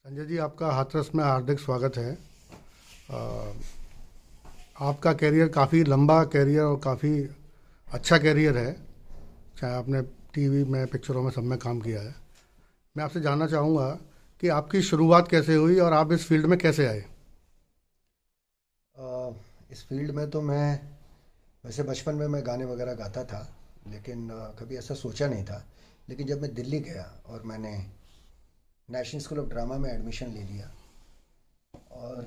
संजय जी, आपका हाथरस में हार्दिक स्वागत है। अ, आपका कैरियर काफ़ी लंबा कैरियर और काफ़ी अच्छा कैरियर है। चाहे आपने टीवी में, पिक्चरों में, सब में काम किया है। मैं आपसे जानना चाहूँगा कि आपकी शुरुआत कैसे हुई और आप इस फील्ड में कैसे आए। अ, इस फील्ड में तो मैं वैसे बचपन में मैं गाने वगैरह गाता था, लेकिन कभी ऐसा सोचा नहीं था। लेकिन जब मैं दिल्ली गया और मैंने नेशनल स्कूल ऑफ ड्रामा में एडमिशन ले लिया, और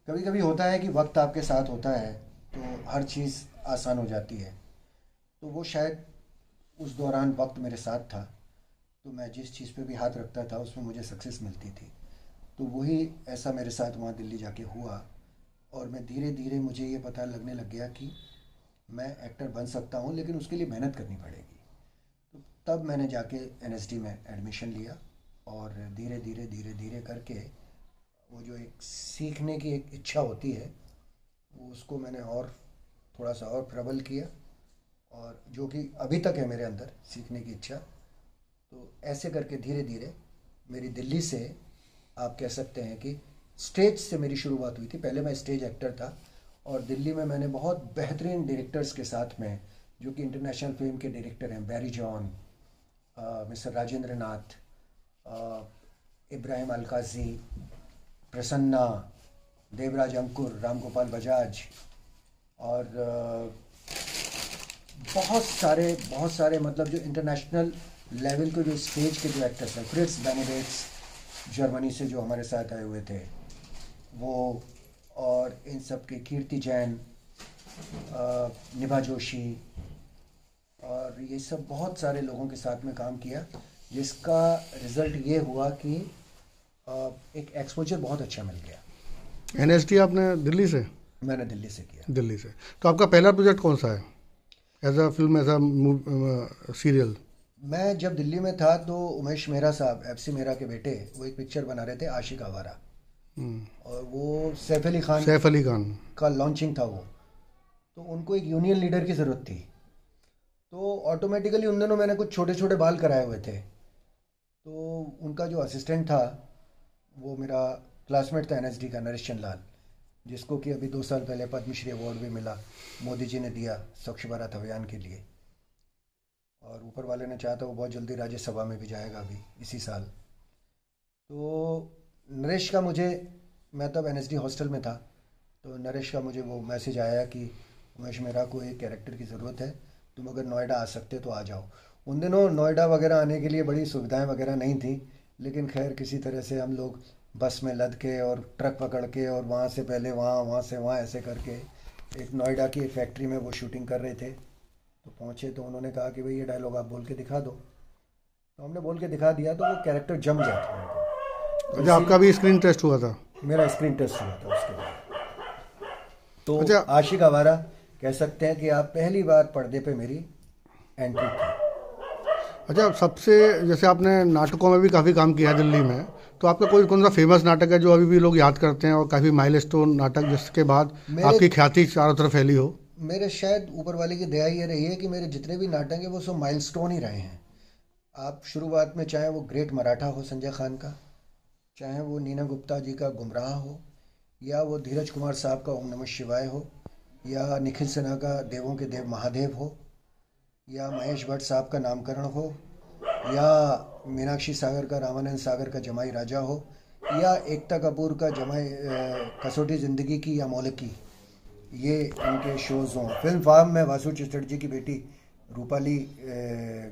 कभी कभी होता है कि वक्त आपके साथ होता है तो हर चीज़ आसान हो जाती है। तो वो शायद उस दौरान वक्त मेरे साथ था, तो मैं जिस चीज़ पे भी हाथ रखता था उसमें मुझे सक्सेस मिलती थी। तो वही ऐसा मेरे साथ वहाँ दिल्ली जाके हुआ, और मैं धीरे धीरे मुझे ये पता लगने लग गया कि मैं एक्टर बन सकता हूँ, लेकिन उसके लिए मेहनत करनी पड़ेगी। तो तब मैंने जाके एनएसडी में एडमिशन लिया, और धीरे धीरे धीरे धीरे करके वो जो एक सीखने की एक इच्छा होती है, वो उसको मैंने और थोड़ा सा और प्रबल किया, और जो कि अभी तक है मेरे अंदर सीखने की इच्छा। तो ऐसे करके धीरे धीरे मेरी दिल्ली से, आप कह सकते हैं कि स्टेज से मेरी शुरुआत हुई थी। पहले मैं स्टेज एक्टर था, और दिल्ली में मैंने बहुत बेहतरीन डायरेक्टर्स के साथ में, जो कि इंटरनेशनल फिल्म के डायरेक्टर हैं, Barry John, mister Rajendra Nath, Ibrahim Alkazi, Prasanna, Devraj अंकुर, राम गोपाल बजाज, और बहुत सारे मतलब जो इंटरनेशनल लेवल के जो स्टेज के जो एक्टर्स हैं, फ्रिट्स बेनेडेट्स जर्मनी से जो हमारे साथ आए हुए थे वो, और इन सब के कीर्ति जैन, निभा जोशी, और ये सब बहुत सारे लोगों के साथ में काम किया, जिसका रिज़ल्ट ये हुआ कि एक एक्सपोजर बहुत अच्छा मिल गया। एनएसडी आपने दिल्ली से? मैंने दिल्ली से किया। दिल्ली से। तो आपका पहला प्रोजेक्ट कौन सा है? As a film, as a serial? मैं जब दिल्ली में था तो उमेश मेहरा साहब, एफसी मेहरा के बेटे, वो एक पिक्चर बना रहे थे, आशिक आवारा, और वो सैफ अली खान सैफ अली खान। का लॉन्चिंग था वो। तो उनको एक यूनियन लीडर की ज़रूरत थी, तो ऑटोमेटिकली उन दिनों मैंने कुछ छोटे छोटे बाल कराए हुए थे। तो उनका जो असिस्टेंट था, वो मेरा क्लासमेट था एनएसडी का, नरेश चंद लाल, जिसको कि अभी 2 साल पहले पद्मश्री अवार्ड भी मिला, मोदी जी ने दिया स्वच्छ भारत अभियान के लिए। और ऊपर वाले ने चाहा था वो बहुत जल्दी राज्यसभा में भी जाएगा अभी इसी साल। तो नरेश का मुझे, मैं तब एनएसडी हॉस्टल में था, तो नरेश का मुझे वो मैसेज आया कि उमेश मेहरा को एक कैरेक्टर की ज़रूरत है, तुम अगर नोएडा आ सकते तो आ जाओ। उन दिनों नोएडा वगैरह आने के लिए बड़ी सुविधाएं वगैरह नहीं थी, लेकिन खैर किसी तरह से हम लोग बस में लद के और ट्रक पकड़ के, और वहाँ से पहले वहाँ, वहाँ से वहाँ, ऐसे करके एक नोएडा की एक फैक्ट्री में वो शूटिंग कर रहे थे। तो पहुँचे तो उन्होंने कहा कि भाई ये डायलॉग आप बोल के दिखा दो। तो हमने बोल के दिखा दिया, तो वो कैरेक्टर जम गया था उनको। तो अच्छा, आपका भी स्क्रीन टेस्ट हुआ था? मेरा स्क्रीन टेस्ट हुआ था उसके बाद। तो अच्छा। आशिक आवारा कह सकते हैं कि आप पहली बार पर्दे पे मेरी एंट्री थी। अच्छा, सबसे, जैसे आपने नाटकों में भी काफ़ी काम किया है दिल्ली में, तो आपका कोई कौन सा फेमस नाटक है जो अभी भी लोग याद करते हैं और काफ़ी माइलस्टोन नाटक जिसके बाद मेरे आपकी ख्याति चारों तरफ फैली हो? मेरे शायद ऊपर वाले की दया ये रही है कि मेरे जितने भी नाटक हैं वो सब माइलस्टोन ही रहे हैं। आप शुरुआत में चाहे वो ग्रेट मराठा हो संजय खान का, चाहे वो नीना गुप्ता जी का गुमराह हो, या वो धीरज कुमार साहब का ओम नमः शिवाय हो, या निखिल सिन्हा का देवों के देव महादेव हो, या महेश भट्ट साहब का नामकरण हो, या मीनाक्षी सागर का रामानंद सागर का जमाई राजा हो, या एकता कपूर का जमाई कसौटी ज़िंदगी की या मौलिकी, ये इनके शोज़ हों। फिल्म फार्म में वासु चिस्टड़ की बेटी रूपाली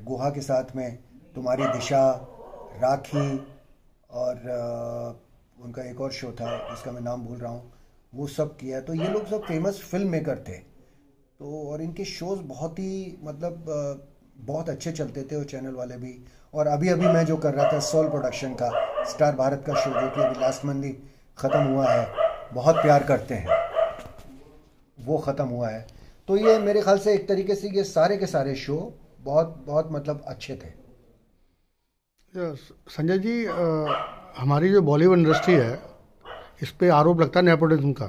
गुहा के साथ में तुम्हारी दिशा, राखी, और उनका एक और शो था जिसका मैं नाम भूल रहा हूँ, वो सब किया। तो ये लोग सब फेमस फिल्म मेकर थे। तो और इनके शोज़ बहुत ही मतलब बहुत अच्छे चलते थे, और चैनल वाले भी। और अभी अभी मैं जो कर रहा था सोल प्रोडक्शन का स्टार भारत का शो, जो कि अभी लास्ट मंथ ही ख़त्म हुआ है, बहुत प्यार करते हैं, वो ख़त्म हुआ है। तो ये मेरे ख्याल से एक तरीके से ये सारे के सारे शो बहुत बहुत मतलब अच्छे थे। संजय जी, हमारी जो बॉलीवुड इंडस्ट्री है, इस पे आरोप लगता है नेपोटिज्म का,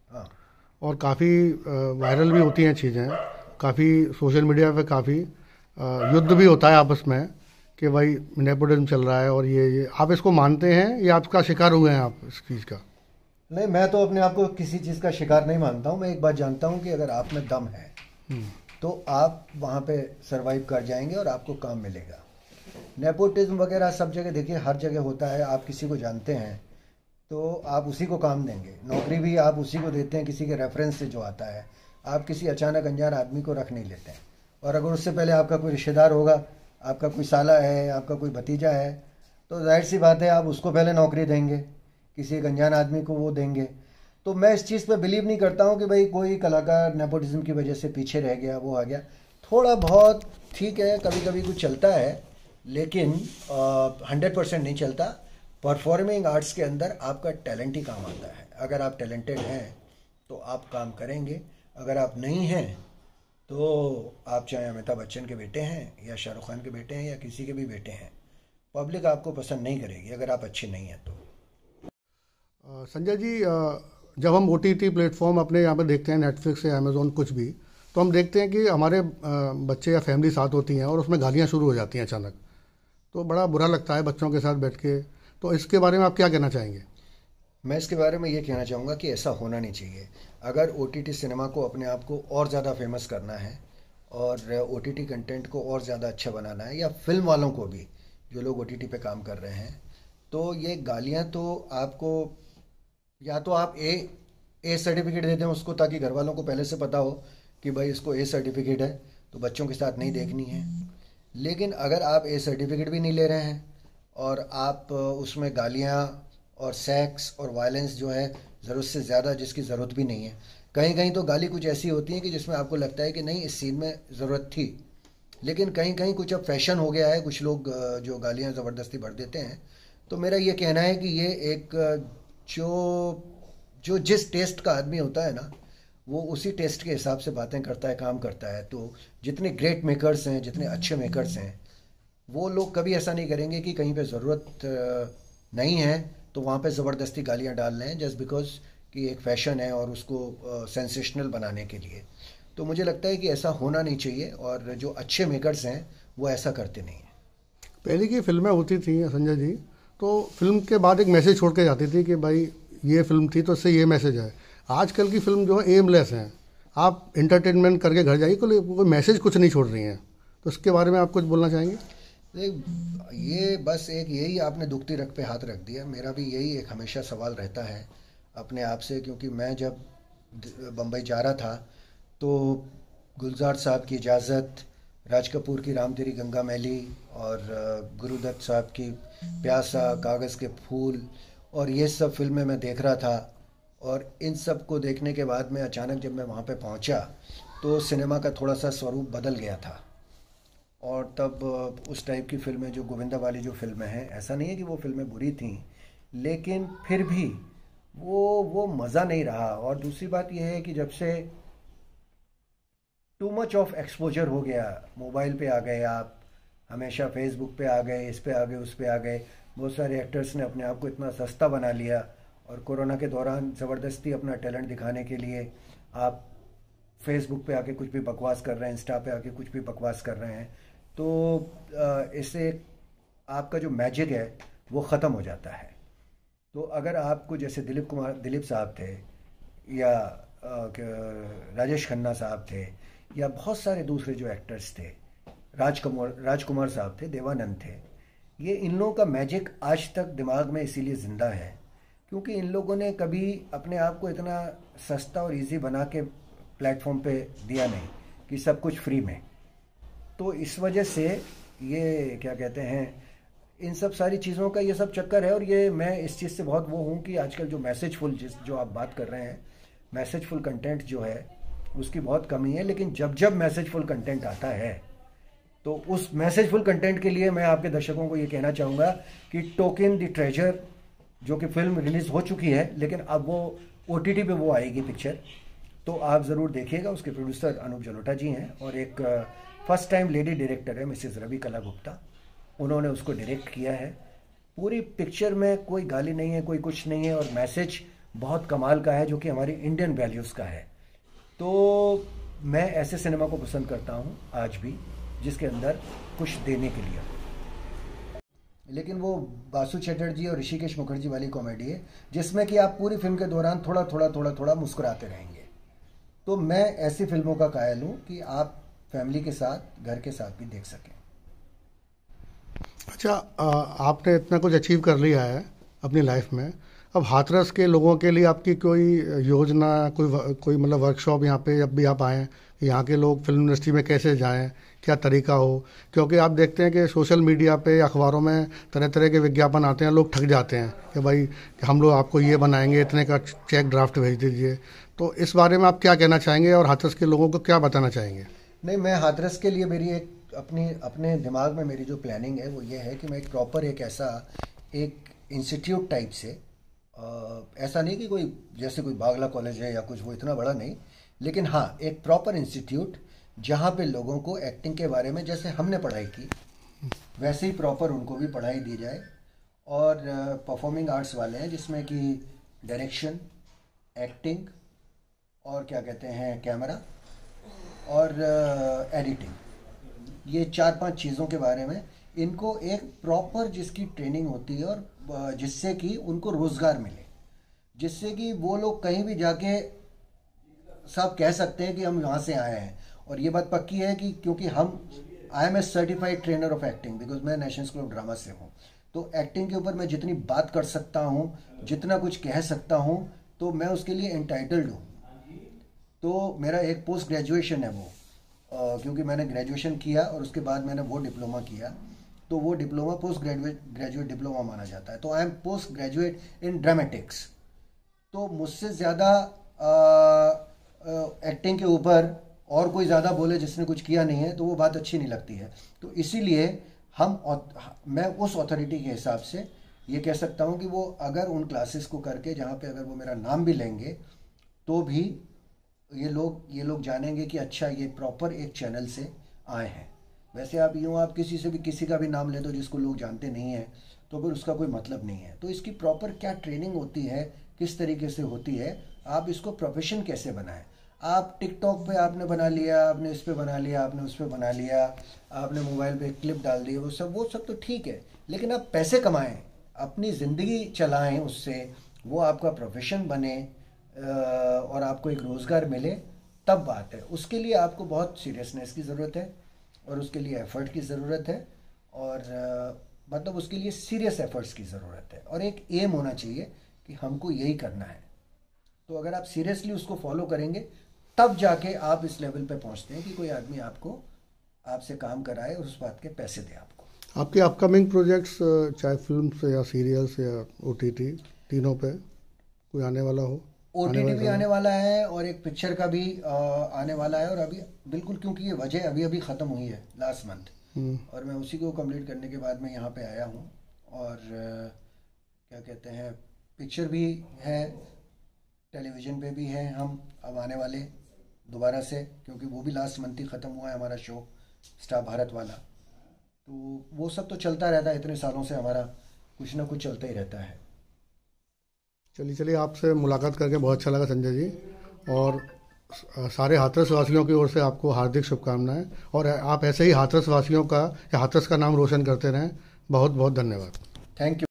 हाँ। और काफ़ी वायरल भी होती हैं चीज़ें, काफ़ी सोशल मीडिया पे काफ़ी युद्ध भी होता है आपस में कि भाई नेपोटिज्म चल रहा है और ये आप इसको मानते हैं या आपका शिकार हुए हैं आप इस चीज़ का? नहीं, मैं तो अपने आप को किसी चीज़ का शिकार नहीं मानता हूँ। मैं एक बात जानता हूँ कि अगर आप में दम है तो आप वहाँ पे सरवाइव कर जाएंगे और आपको काम मिलेगा। नेपोटिज्म वगैरह सब जगह देखिए, हर जगह होता है। आप किसी को जानते हैं तो आप उसी को काम देंगे। नौकरी भी आप उसी को देते हैं किसी के रेफरेंस से जो आता है। आप किसी अचानक अनजान आदमी को रख नहीं लेते हैं। और अगर उससे पहले आपका कोई रिश्तेदार होगा, आपका कोई साला है, आपका कोई भतीजा है, तो जाहिर सी बात है आप उसको पहले नौकरी देंगे, किसी एक अनजान आदमी को वो देंगे। तो मैं इस चीज़ पे बिलीव नहीं करता हूँ कि भाई कोई कलाकार नेपोटिज्म की वजह से पीछे रह गया, वो आ गया। थोड़ा बहुत ठीक है, कभी कभी कुछ चलता है, लेकिन 100% नहीं चलता। परफॉर्मिंग आर्ट्स के अंदर आपका टैलेंट ही काम आता है। अगर आप टैलेंटेड हैं तो आप काम करेंगे, अगर आप नहीं हैं तो आप चाहे अमिताभ बच्चन के बेटे हैं या शाहरुख खान के बेटे हैं या किसी के भी बेटे हैं, पब्लिक आपको पसंद नहीं करेगी अगर आप अच्छे नहीं हैं तो। संजय जी, जब हम OTT प्लेटफॉर्म अपने यहाँ पे देखते हैं, नेटफ्लिक्स या अमेज़ॉन कुछ भी, तो हम देखते हैं कि हमारे बच्चे या फैमिली साथ होती हैं और उसमें गालियाँ शुरू हो जाती हैं अचानक। तो बड़ा बुरा लगता है बच्चों के साथ बैठ के। तो इसके बारे में आप क्या कहना चाहेंगे? मैं इसके बारे में ये कहना चाहूँगा कि ऐसा होना नहीं चाहिए। अगर OTT सिनेमा को अपने आप को और ज़्यादा फेमस करना है और OTT कंटेंट को और ज़्यादा अच्छा बनाना है, या फिल्म वालों को भी जो लोग OTT पे काम कर रहे हैं, तो ये गालियाँ तो आपको, या तो आप ए सर्टिफिकेट दे दें उसको, ताकि घर वालों को पहले से पता हो कि भाई इसको ए सर्टिफिकेट है तो बच्चों के साथ नहीं देखनी है। लेकिन अगर आप ए सर्टिफिकेट भी नहीं ले रहे हैं और आप उसमें गालियाँ और सेक्स और वायलेंस जो है ज़रूरत से ज़्यादा, जिसकी ज़रूरत भी नहीं है, कहीं कहीं तो गाली कुछ ऐसी होती है कि जिसमें आपको लगता है कि नहीं इस सीन में ज़रूरत थी, लेकिन कहीं कहीं कुछ अब फैशन हो गया है, कुछ लोग जो गालियाँ ज़बरदस्ती भर देते हैं। तो मेरा ये कहना है कि ये एक जो जो जिस टेस्ट का आदमी होता है ना, वो उसी टेस्ट के हिसाब से बातें करता है, काम करता है। तो जितने ग्रेट मेकर्स हैं, जितने अच्छे मेकर्स हैं, वो लोग कभी ऐसा नहीं करेंगे कि कहीं पे ज़रूरत नहीं है तो वहाँ पे ज़बरदस्ती गालियाँ डाल रहे हैं जस्ट बिकॉज कि एक फ़ैशन है और उसको सेंसेशनल बनाने के लिए। तो मुझे लगता है कि ऐसा होना नहीं चाहिए, और जो अच्छे मेकर्स हैं वो ऐसा करते नहीं हैं। पहले की फिल्में होती थी संजय जी, तो फिल्म के बाद एक मैसेज छोड़ के जाती थी कि भाई ये फिल्म थी तो इससे ये मैसेज है। आजकल की फिल्म जो है एमलेस हैं, आप इंटरटेनमेंट करके घर जाइए, कोई मैसेज कुछ नहीं छोड़ रही हैं। तो इसके बारे में आप कुछ बोलना चाहेंगे? ये बस एक यही आपने दुखती रग पे हाथ रख दिया। मेरा भी यही एक हमेशा सवाल रहता है अपने आप से, क्योंकि मैं जब बम्बई जा रहा था तो गुलजार साहब की इजाज़त, राज कपूर की राम तेरी गंगा मैली और गुरुदत्त साहब की प्यासा, कागज़ के फूल और ये सब फिल्में मैं देख रहा था। और इन सब को देखने के बाद में अचानक जब मैं वहाँ पे पहुँचा तो सिनेमा का थोड़ा सा स्वरूप बदल गया था। और तब उस टाइप की फिल्में, जो गोविंदा वाली जो फिल्में हैं, ऐसा नहीं है कि वो फिल्में बुरी थीं, लेकिन फिर भी वो मज़ा नहीं रहा। और दूसरी बात यह है कि जब से टू मच ऑफ एक्सपोजर हो गया, मोबाइल पे आ गए आप, हमेशा फेसबुक पे आ गए, इस पे आ गए, उस पे आ गए, बहुत सारे एक्टर्स ने अपने आप को इतना सस्ता बना लिया। और कोरोना के दौरान ज़बरदस्ती अपना टैलेंट दिखाने के लिए आप फेसबुक पे आके कुछ भी बकवास कर रहे हैं, इंस्टा पे आके कुछ भी बकवास कर रहे हैं, तो इससे आपका जो मैजिक है वो ख़त्म हो जाता है। तो अगर आपको, जैसे दिलीप साहब थे, या राजेश खन्ना साहब थे, या बहुत सारे दूसरे जो एक्टर्स थे, राजकुमार साहब थे, देवानंद थे, ये इन लोगों का मैजिक आज तक दिमाग में इसीलिए ज़िंदा है क्योंकि इन लोगों ने कभी अपने आप को इतना सस्ता और इजी बना के प्लेटफॉर्म पे दिया नहीं कि सब कुछ फ्री में। तो इस वजह से ये क्या कहते हैं, इन सब सारी चीज़ों का ये सब चक्कर है। और ये मैं इस चीज़ से बहुत वो हूँ कि आजकल जो मैसेजफुल, जो आप बात कर रहे हैं, मैसेजफुल कंटेंट जो है उसकी बहुत कमी है। लेकिन जब जब मैसेजफुल कंटेंट आता है तो उस मैसेजफुल कंटेंट के लिए मैं आपके दर्शकों को ये कहना चाहूँगा कि टोकन द ट्रेजर, जो कि फिल्म रिलीज़ हो चुकी है लेकिन अब वो OTT पे वो आएगी पिक्चर, तो आप ज़रूर देखिएगा। उसके प्रोड्यूसर अनूप जलोटा जी हैं और एक फर्स्ट टाइम लेडी डायरेक्टर है मिसेस रवि कला गुप्ता, उन्होंने उसको डायरेक्ट किया है। पूरी पिक्चर में कोई गाली नहीं है, कोई कुछ नहीं है, और मैसेज बहुत कमाल का है जो कि हमारी इंडियन वैल्यूज़ का है। तो मैं ऐसे सिनेमा को पसंद करता हूँ आज भी, जिसके अंदर कुछ देने के लिए। लेकिन वो बासु चटर्जी और ऋषिकेश मुखर्जी वाली कॉमेडी है, जिसमें कि आप पूरी फिल्म के दौरान थोड़ा थोड़ा थोड़ा थोड़ा मुस्कुराते रहेंगे। तो मैं ऐसी फिल्मों का कायल हूँ कि आप फैमिली के साथ, घर के साथ भी देख सकें। अच्छा, आपने इतना कुछ अचीव कर लिया है अपनी लाइफ में। अब हाथरस के लोगों के लिए आपकी कोई योजना, कोई मतलब वर्कशॉप यहाँ पे जब भी आप आएँ, यहाँ के लोग फिल्म इंडस्ट्री में कैसे जाएं, क्या तरीका हो? क्योंकि आप देखते हैं कि सोशल मीडिया पे, अखबारों में तरह तरह के विज्ञापन आते हैं, लोग ठग जाते हैं कि भाई कि हम लोग आपको ये बनाएंगे, इतने का चेक ड्राफ्ट भेज दीजिए। तो इस बारे में आप क्या कहना चाहेंगे और हाथरस के लोगों को क्या बताना चाहेंगे? नहीं, मैं हाथरस के लिए मेरी एक अपने दिमाग में मेरी जो प्लानिंग है वो ये है कि मैं एक प्रॉपर एक ऐसा एक इंस्टीट्यूट टाइप से, ऐसा नहीं कि कोई जैसे कोई बागला कॉलेज है या कुछ, वो इतना बड़ा नहीं, लेकिन हाँ एक प्रॉपर इंस्टीट्यूट जहाँ पे लोगों को एक्टिंग के बारे में जैसे हमने पढ़ाई की वैसे ही प्रॉपर उनको भी पढ़ाई दी जाए। और परफॉर्मिंग आर्ट्स वाले हैं जिसमें कि डायरेक्शन, एक्टिंग और क्या कहते हैं कैमरा और एडिटिंग, ये 4-5 चीज़ों के बारे में इनको एक प्रॉपर जिसकी ट्रेनिंग होती है और जिससे कि उनको रोज़गार मिले, जिससे कि वो लोग कहीं भी जाके सब कह सकते हैं कि हम यहाँ से आए हैं। और ये बात पक्की है कि क्योंकि I am a certified trainer of acting, because मैं नेशनल स्कूल ऑफ ड्रामा से हूँ। तो एक्टिंग के ऊपर मैं जितनी बात कर सकता हूँ, जितना कुछ कह सकता हूँ, तो मैं उसके लिए एंटाइटल्ड हूँ। तो मेरा एक पोस्ट ग्रेजुएशन है वो, क्योंकि मैंने ग्रेजुएशन किया और उसके बाद मैंने वो डिप्लोमा किया, तो वो डिप्लोमा पोस्ट ग्रेजुएट डिप्लोमा माना जाता है। तो I am post graduate in dramatics. तो मुझसे ज़्यादा एक्टिंग के ऊपर और कोई ज़्यादा बोले जिसने कुछ किया नहीं है तो वो बात अच्छी नहीं लगती है। तो इसीलिए मैं उस अथॉरिटी के हिसाब से ये कह सकता हूँ कि वो अगर उन क्लासेस को करके जहाँ पे अगर वो मेरा नाम भी लेंगे तो भी ये लोग जानेंगे कि अच्छा ये प्रॉपर एक चैनल से आए हैं। वैसे आप यूँ आप किसी का भी नाम ले दो जिसको लोग जानते नहीं हैं तो फिर उसका कोई मतलब नहीं है। तो इसकी प्रॉपर क्या ट्रेनिंग होती है, किस तरीके से होती है, आप इसको प्रोफेशन कैसे बनाएं। आप टिकटॉक पे आपने बना लिया, आपने इस पे बना लिया, आपने उस पे बना लिया, आपने मोबाइल पे क्लिप डाल दी, वो सब तो ठीक है, लेकिन आप पैसे कमाएं, अपनी ज़िंदगी चलाएं उससे, वो आपका प्रोफेशन बने और आपको एक रोज़गार मिले, तब बात है। उसके लिए आपको बहुत सीरियसनेस की ज़रूरत है और उसके लिए एफ़र्ट की ज़रूरत है और मतलब उसके लिए सीरियस एफ़र्ट्स की ज़रूरत है और एक एम होना चाहिए कि हमको यही करना है। तो अगर आप सीरियसली उसको फॉलो करेंगे तब जाके आप इस लेवल पे पहुंचते हैं कि कोई आदमी आपसे काम कराए और उस बात के पैसे दे आपको। आपके अपकमिंग प्रोजेक्ट्स, चाहे फिल्म से या सीरियल्स या ओटीटी, तीनों पे कोई आने वाला हो? ओटीटी भी आने वाला है और एक पिक्चर का भी आने वाला है। और अभी बिल्कुल, क्योंकि ये वजह अभी ख़त्म हुई है लास्ट मंथ, और मैं उसी को कंप्लीट करने के बाद मैं यहाँ पे आया हूँ। और क्या कहते हैं, पिक्चर भी है, टेलीविज़न पे भी है, हम अब आने वाले दोबारा से, क्योंकि वो भी लास्ट मंथ ही ख़त्म हुआ है हमारा शो स्टार भारत वाला। तो वो सब तो चलता रहता है, इतने सालों से हमारा कुछ ना कुछ चलता ही रहता है। चलिए, आपसे मुलाकात करके बहुत अच्छा लगा संजय जी, और सारे हाथरस वासियों की ओर से आपको हार्दिक शुभकामनाएं, और आप ऐसे ही हाथरस वासियों का या हाथरस का नाम रोशन करते रहें। बहुत बहुत धन्यवाद। Thank you.